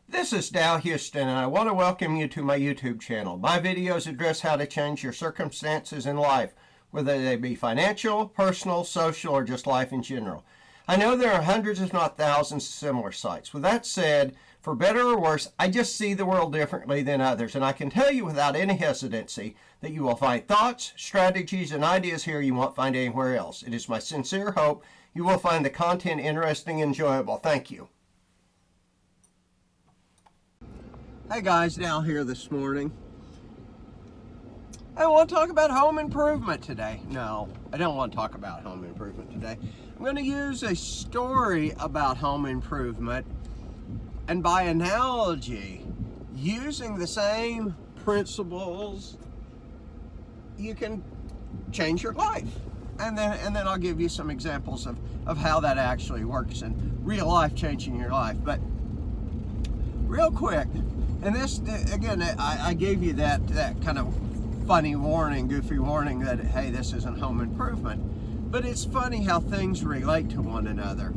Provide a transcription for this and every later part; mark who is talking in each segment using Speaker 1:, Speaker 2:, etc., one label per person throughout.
Speaker 1: This is Dow Houston, and I want to welcome you to my YouTube channel. My videos address how to change your circumstances in life, whether they be financial, personal, social, or just life in general. I know there are hundreds, if not thousands, of similar sites. With that said, for better or worse, I just see the world differently than others, and I can tell you without any hesitancy that you will find thoughts, strategies, and ideas here you won't find anywhere else. It is my sincere hope you will find the content interesting and enjoyable. Thank you. Hey guys, Dow here this morning. I want to talk about home improvement today. No, I don't want to talk about home improvement today. I'm going to use a story about home improvement, and by analogy, using the same principles, you can change your life. And then I'll give you some examples of how that actually works in real life, changing your life. But real quick, and this, again, I gave you that kind of funny warning, goofy warning that, hey, this isn't home improvement. But it's funny how things relate to one another.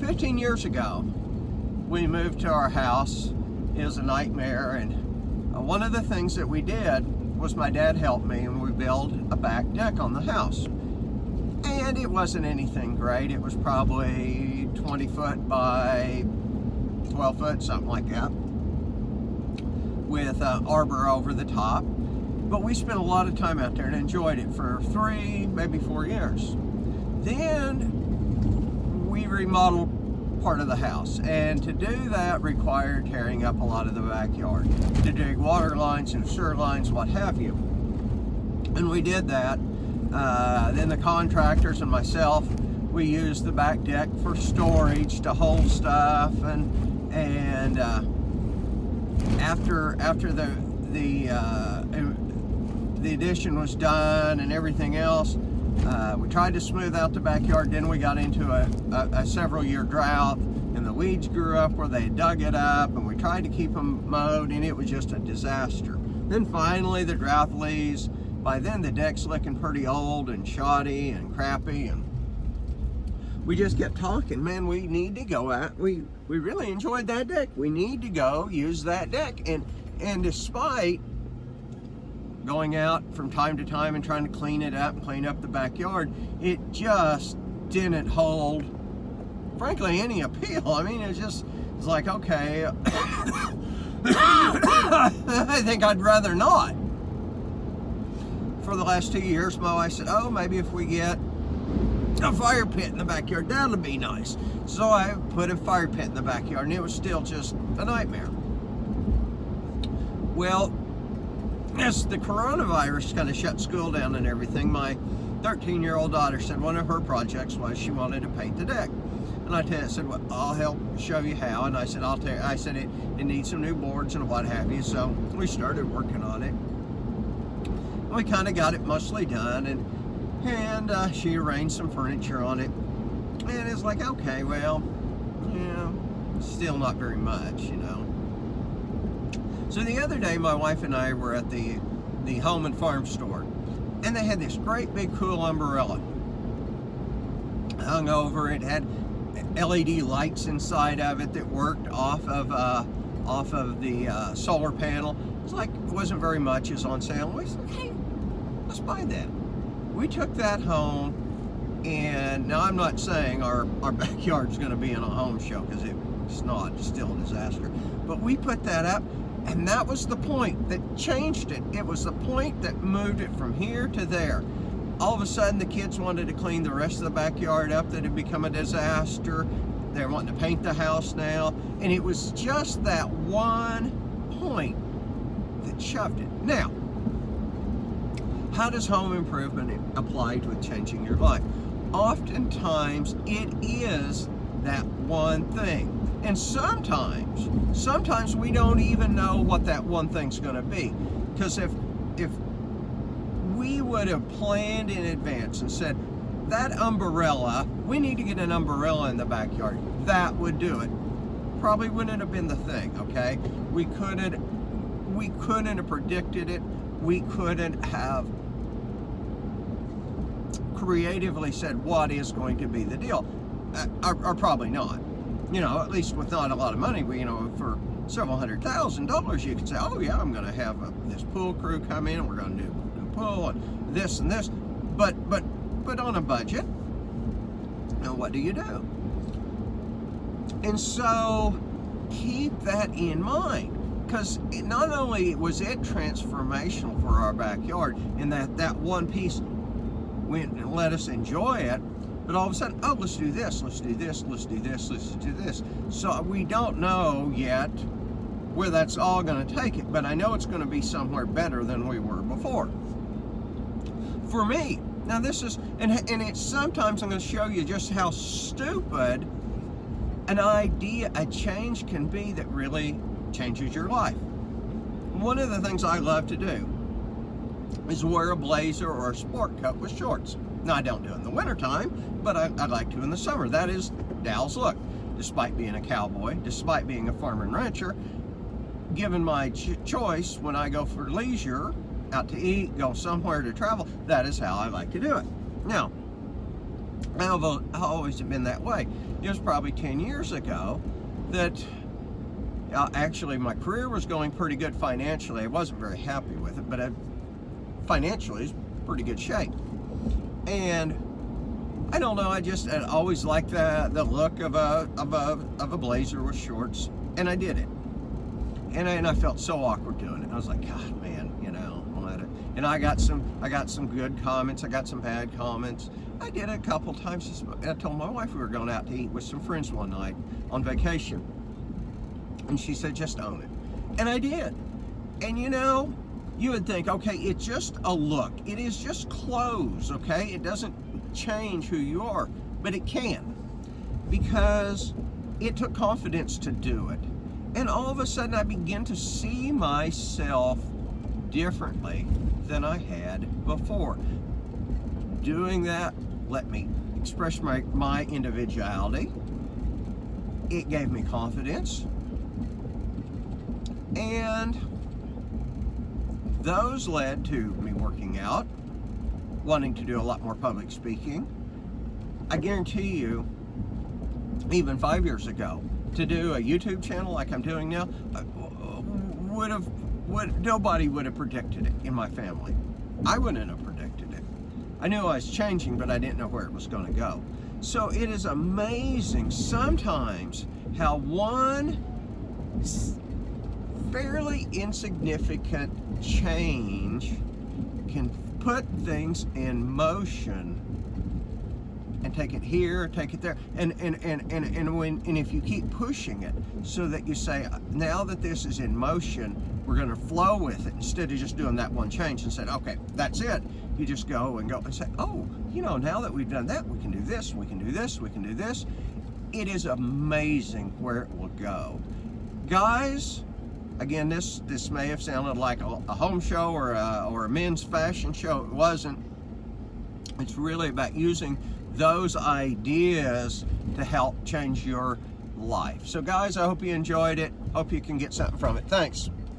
Speaker 1: 15 years ago, we moved to our house. It was a nightmare, and one of the things that we did was my dad helped me, and we built a back deck on the house. And it wasn't anything great. It was probably 20 foot by 12 foot, something like that, with arbor over the top. But we spent a lot of time out there and enjoyed it for 3, maybe 4 years. Then we remodeled part of the house, and to do that required tearing up a lot of the backyard to dig water lines and sewer lines, what have you. And we did that. Then the contractors and myself, we used the back deck for storage to hold stuff, and after the addition was done and everything else, we tried to smooth out the backyard. Then we got into a several-year drought, and the weeds grew up where they dug it up, and we tried to keep them mowed, and it was just a disaster. Then finally the drought leaves. By then the deck's looking pretty old and shoddy and crappy, and we just kept talking, man, we need to go out. We really enjoyed that deck. We need to go use that deck. And despite going out from time to time and trying to clean it up and clean up the backyard, it just didn't hold, frankly, any appeal. I mean, it's like, okay, I think I'd rather not. For the last 2 years, my wife said, oh, maybe if we get a fire pit in the backyard, that'll be nice. So I put a fire pit in the backyard, and it was still just a nightmare. Well, as the coronavirus kind of shut school down and everything, my 13-year-old daughter said one of her projects was she wanted to paint the deck. And I said, well, I'll help show you how. And I said, it needs some new boards and what have you. So we started working on it. We kind of got it mostly done, and she arranged some furniture on it, and it's like, okay, well, yeah, still not very much, you know. So the other day, my wife and I were at the home and farm store, and they had this great big cool umbrella hung over it. Had LED lights inside of it that worked off of the solar panel. It's like, it wasn't very much, is on sale. We said, hey, let's buy that. We took that home, and now I'm not saying our backyard's going to be in a home show, because it's not. It's still a disaster. But we put that up, and that was the point that changed it. It was the point that moved it from here to there. All of a sudden, the kids wanted to clean the rest of the backyard up that had become a disaster. They're wanting to paint the house now, and it was just that one point that shoved it. Now, how does home improvement apply to changing your life? Oftentimes, it is that one thing. And sometimes we don't even know what that one thing's going to be. Because if we would have planned in advance and said, that umbrella, we need to get an umbrella in the backyard, that would do it. Probably wouldn't have been the thing, okay? We couldn't have predicted it. We couldn't have creatively said what is going to be the deal, or probably not. you know, at least with not a lot of money, you know, for several $100,000, you could say, oh yeah, I'm going to have this pool crew come in and we're going to do pool and this and this. But on a budget, now what do you do? And so keep that in mind, because not only was it transformational for our backyard in that one piece went and let us enjoy it, but all of a sudden, oh, let's do this, let's do this, let's do this, let's do this. So we don't know yet where that's all going to take it, but I know it's going to be somewhere better than we were before. For me, now this is, and it's sometimes I'm going to show you just how stupid an idea, a change can be that really changes your life. One of the things I love to do is wear a blazer or a sport coat with shorts. Now, I don't do it in the wintertime, but I like to in the summer. That is Dal's look. Despite being a cowboy, despite being a farmer and rancher, given my choice when I go for leisure, out to eat, go somewhere to travel, that is how I like to do it. Now, I've always been that way. It was probably 10 years ago that actually my career was going pretty good financially. I wasn't very happy with it, but financially it's pretty good shape. And I don't know, I always liked the look of a blazer with shorts, and I did it. And I felt so awkward doing it. I was like, God, man, you know, and I got some good comments, I got some bad comments. I did it a couple times. I told my wife we were going out to eat with some friends one night on vacation, and she said, just own it. And I did. And you know, you would think, okay, it's just a look. It is just clothes, okay? It doesn't change who you are, but it can, because it took confidence to do it. And all of a sudden I began to see myself differently than I had before. Doing that let me express my individuality. It gave me confidence. And those led to me working out, wanting to do a lot more public speaking. I guarantee you, even 5 years ago, to do a YouTube channel like I'm doing now, nobody would have predicted it in my family. I wouldn't have predicted it. I knew I was changing, but I didn't know where it was going to go. So it is amazing sometimes how one fairly insignificant change can put things in motion and take it here, take it there, and if you keep pushing it, so that you say, now that this is in motion, we're going to flow with it, instead of just doing that one change and say, okay, that's it. You just go and say, oh, you know, now that we've done that, we can do this, we can do this, we can do this. It is amazing where it will go, guys. Again, this may have sounded like a home show or a men's fashion show. It wasn't. It's really about using those ideas to help change your life. So guys, I hope you enjoyed it. Hope you can get something from it. Thanks.